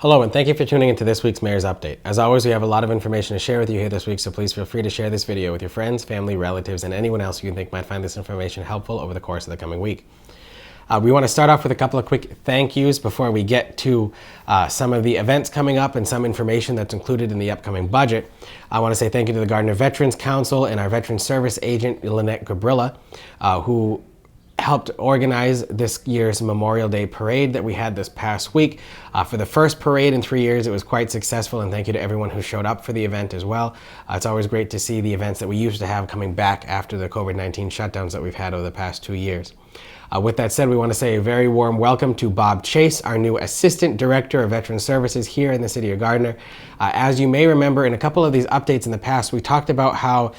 Hello, and thank you for tuning into this week's Mayor's Update. As always, we have a lot of information to share with you here this week, so please feel free to share this video with your friends, family, relatives, and anyone else you think might find this information helpful over the course of the coming week. We want to start off with a couple of quick thank yous before we get to some of the events coming up and some information that's included in the upcoming budget. I want to say thank you to the Gardner Veterans Council and our Veteran Service Agent, Lynette Gabrilla, who helped organize this year's Memorial Day parade that we had this past week. For the first parade in 3 years, it was quite successful, and thank you to everyone who showed up for the event as well. It's always great to see the events that we used to have coming back after the COVID-19 shutdowns that we've had over the past 2 years. With that said, we want to say a very warm welcome to Bob Chase, our new Assistant Director of Veteran Services here in the city of Gardner. As you may remember, in a couple of these updates in the past, we talked about how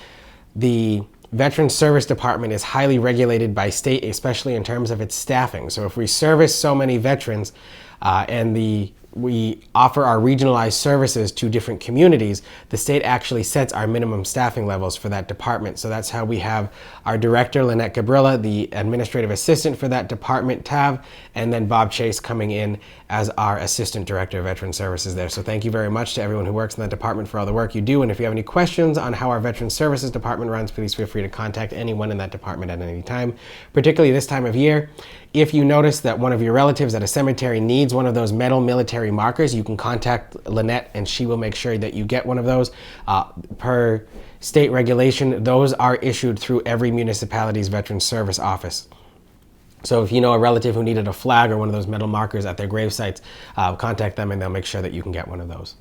the Veteran Service Department is highly regulated by state, especially in terms of its staffing. So if we service so many veterans we offer our regionalized services to different communities, the state actually sets our minimum staffing levels for that department. So that's how we have our director, Lynette Gabrilla, the administrative assistant for that department, Tav, and then Bob Chase coming in as our assistant director of veteran services there. So thank you very much to everyone who works in that department for all the work you do. And if you have any questions on how our veteran services department runs, please feel free to contact anyone in that department at any time, particularly this time of year. If you notice that one of your relatives at a cemetery needs one of those metal military markers, you can contact Lynette and she will make sure that you get one of those. Per state regulation, those are issued through every municipality's veteran service office. So if you know a relative who needed a flag or one of those metal markers at their grave sites, contact them and they'll make sure that you can get one of those.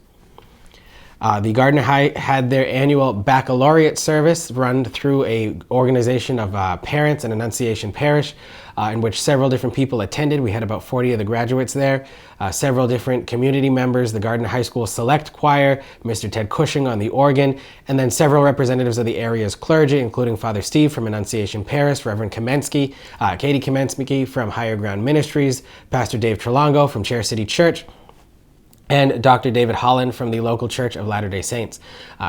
The Gardner High had their annual Baccalaureate service run through an organization of parents and Annunciation Parish, in which several different people attended. We had about 40 of the graduates there, several different community members, the Gardner High School Select Choir, Mr. Ted Cushing on the organ, and then several representatives of the area's clergy, including Father Steve from Annunciation Parish, Reverend Kamensky, Katie Kamensky from Higher Ground Ministries, Pastor Dave Trelongo from Chair City Church, and Dr. David Holland from the local Church of Latter-day Saints.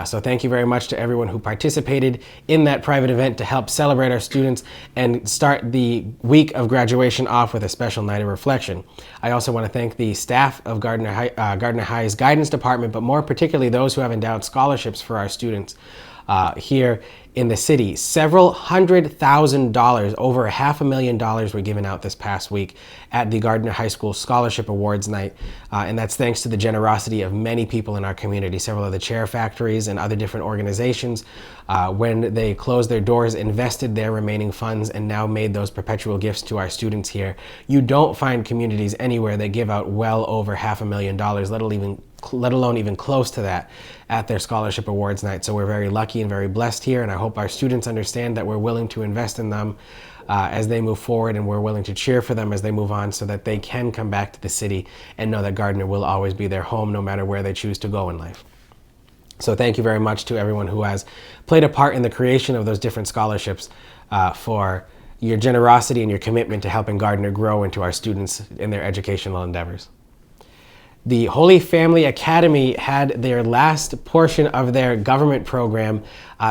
So thank you very much to everyone who participated in that private event to help celebrate our students and start the week of graduation off with a special night of reflection. I also want to thank the staff of Gardner High's guidance department, but more particularly those who have endowed scholarships for our students here in the city. Several $100,000, over $500,000 were given out this past week at the Gardner High School Scholarship Awards Night. And that's thanks to the generosity of many people in our community. Several of the chair factories and other different organizations, when they closed their doors, invested their remaining funds and now made those perpetual gifts to our students here. You don't find communities anywhere that give out well over $500,000, let alone even close to that at their scholarship awards night. So we're very lucky and very blessed here, and I hope our students understand that we're willing to invest in them as they move forward, and we're willing to cheer for them as they move on so that they can come back to the city and know that Gardner will always be their home no matter where they choose to go in life. So thank you very much to everyone who has played a part in the creation of those different scholarships for your generosity and your commitment to helping Gardner grow into our students in their educational endeavors. The Holy Family Academy had their last portion of their government program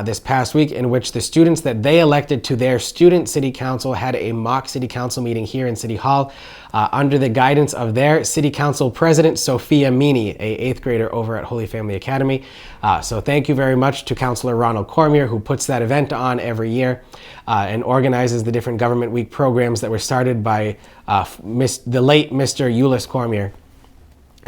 this past week, in which the students that they elected to their student city council had a mock city council meeting here in City Hall under the guidance of their city council president, Sophia Meany, a 8th grader over at Holy Family Academy. So thank you very much to Councilor Ronald Cormier, who puts that event on every year and organizes the different government week programs that were started by the late Mr. Euless Cormier.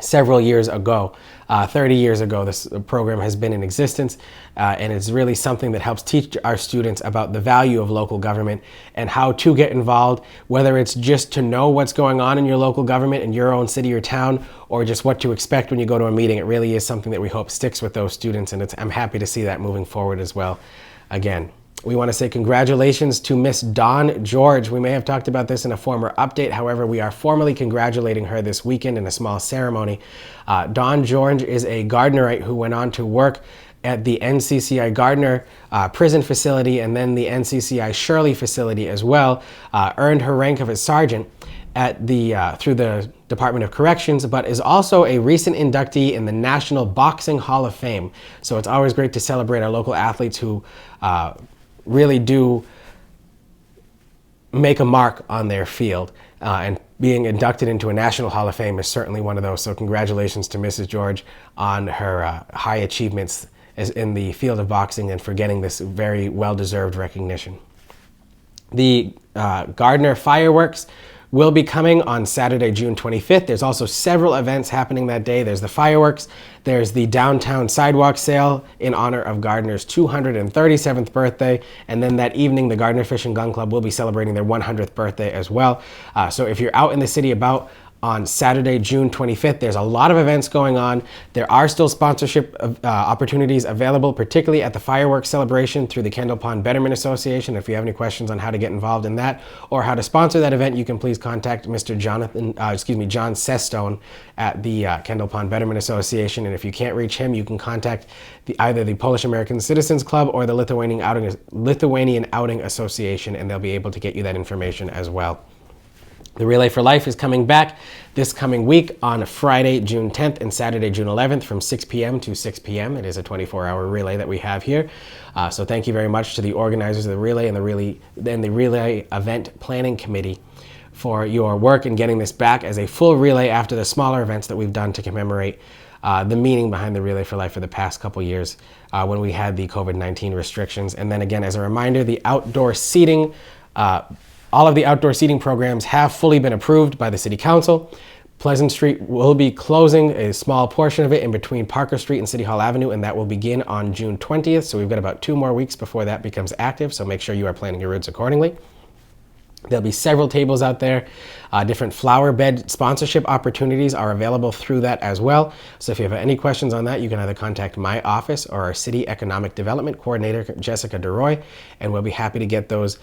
Several years ago, 30 years ago, this program has been in existence, and it's really something that helps teach our students about the value of local government and how to get involved, whether it's just to know what's going on in your local government in your own city or town, or just what to expect when you go to a meeting. It really is something that we hope sticks with those students, and I'm happy to see that moving forward as well. Again, we want to say congratulations to Miss Dawn George. We may have talked about this in a former update. However, we are formally congratulating her this weekend in a small ceremony. Dawn George is a Gardnerite who went on to work at the NCCI Gardner prison facility and then the NCCI Shirley facility as well. Earned her rank of a sergeant at through the Department of Corrections, but is also a recent inductee in the National Boxing Hall of Fame. So it's always great to celebrate our local athletes who really do make a mark on their field. And being inducted into a National Hall of Fame is certainly one of those. So congratulations to Mrs. George on her high achievements in the field of boxing and for getting this very well-deserved recognition. The Gardner fireworks will be coming on Saturday, June 25th. There's also several events happening that day. There's the fireworks, there's the downtown sidewalk sale in honor of Gardner's 237th birthday, and then that evening, the Gardner Fish and Gun Club will be celebrating their 100th birthday as well. So if you're out in the city about on Saturday, June 25th, there's a lot of events going on. There are still sponsorship opportunities available, particularly at the fireworks celebration through the Kendall Pond Betterment Association. If you have any questions on how to get involved in that or how to sponsor that event, you can please contact Mr. John Sestone at the Kendall Pond Betterment Association. And if you can't reach him, you can contact either the Polish American Citizens Club or the Lithuanian Outing Association, and they'll be able to get you that information as well. The Relay for Life is coming back this coming week on Friday, June 10th and Saturday, June 11th from 6 p.m. to 6 p.m. It is a 24-hour relay that we have here. So thank you very much to the organizers of the relay and the Relay Event Planning Committee for your work in getting this back as a full relay after the smaller events that we've done to commemorate the meaning behind the Relay for Life for the past couple years when we had the COVID-19 restrictions. And then again, as a reminder, the outdoor seating all of the outdoor seating programs have fully been approved by the City Council. Pleasant Street will be closing a small portion of it in between Parker Street and City Hall Avenue, and that will begin on June 20th. So we've got about 2 more weeks before that becomes active, so make sure you are planning your routes accordingly. There'll be several tables out there. Different flower bed sponsorship opportunities are available through that as well. So if you have any questions on that, you can either contact my office or our City Economic Development Coordinator, Jessica DeRoy, and we'll be happy to get those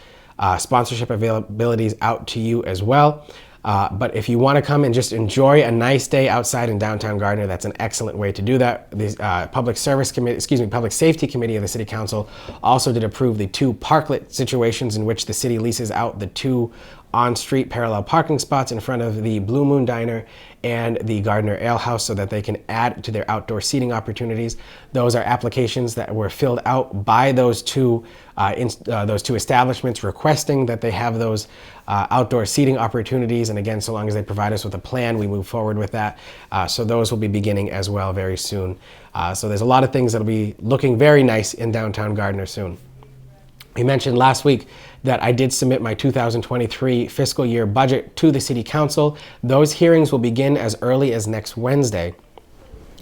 sponsorship availabilities out to you as well. But if you want to come and just enjoy a nice day outside in downtown Gardner, that's an excellent way to do that. The Public Safety Committee of the City Council also did approve the 2 parklet situations in which the city leases out the 2 on-street parallel parking spots in front of the Blue Moon Diner and the Gardner Ale House so that they can add to their outdoor seating opportunities. Those are applications that were filled out by those two establishments requesting that they have those outdoor seating opportunities. And again, so long as they provide us with a plan, we move forward with that. So those will be beginning as well very soon. So there's a lot of things that'll be looking very nice in downtown Gardner soon. We mentioned last week that I did submit my 2023 fiscal year budget to the City Council. Those hearings will begin as early as next Wednesday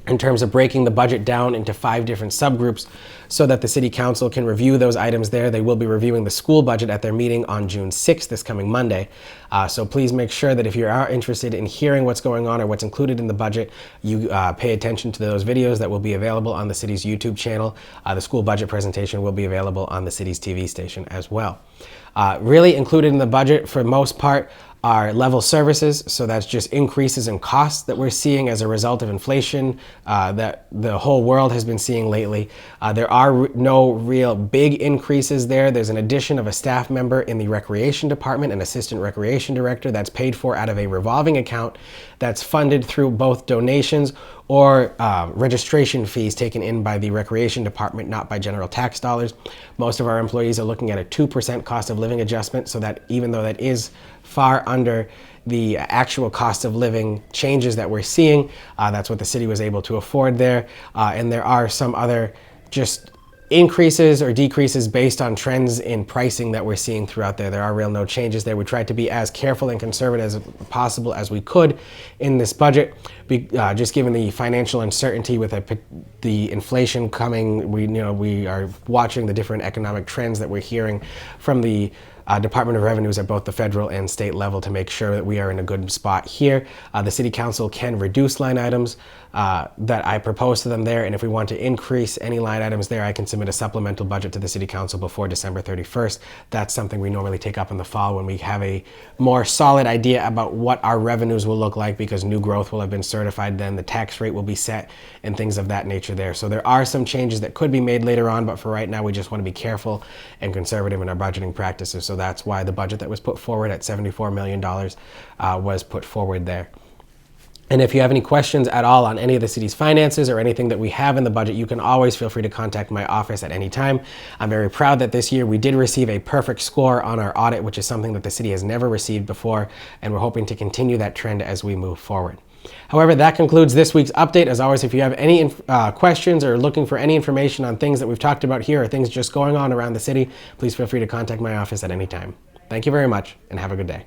in terms of breaking the budget down into 5 different subgroups so that the City Council can review those items there. They will be reviewing the school budget at their meeting on June 6th, this coming Monday. So please make sure that if you are interested in hearing what's going on or what's included in the budget, you pay attention to those videos that will be available on the city's YouTube channel. The school budget presentation will be available on the city's TV station as well. Really included in the budget for most part are level services, so that's just increases in costs that we're seeing as a result of inflation that the whole world has been seeing lately. There are no real big increases there. There's an addition of a staff member in the recreation department, an assistant recreation director, that's paid for out of a revolving account that's funded through both donations or registration fees taken in by the recreation department, not by general tax dollars. Most of our employees are looking at a 2% cost of living adjustment, so that even though that is far under the actual cost of living changes that we're seeing, that's what the city was able to afford there. And there are some other just increases or decreases based on trends in pricing that we're seeing throughout there. There are no changes there. We tried to be as careful and conservative as possible as we could in this budget, just given the financial uncertainty with the inflation coming. We are watching the different economic trends that we're hearing from the Department of Revenues at both the federal and state level to make sure that we are in a good spot here. The City Council can reduce line items that I propose to them there, and if we want to increase any line items there, I can submit a supplemental budget to the City Council before December 31st. That's something we normally take up in the fall when we have a more solid idea about what our revenues will look like, because new growth will have been certified then, the tax rate will be set, and things of that nature there. So there are some changes that could be made later on, but for right now we just want to be careful and conservative in our budgeting practices. So that's why the budget that was put forward at $74 million was put forward there. And if you have any questions at all on any of the city's finances or anything that we have in the budget, you can always feel free to contact my office at any time. I'm very proud that this year we did receive a perfect score on our audit, which is something that the city has never received before, and we're hoping to continue that trend as we move forward. However, that concludes this week's update. As always, if you have any questions or looking for any information on things that we've talked about here or things just going on around the city, please feel free to contact my office at any time. Thank you very much, and have a good day.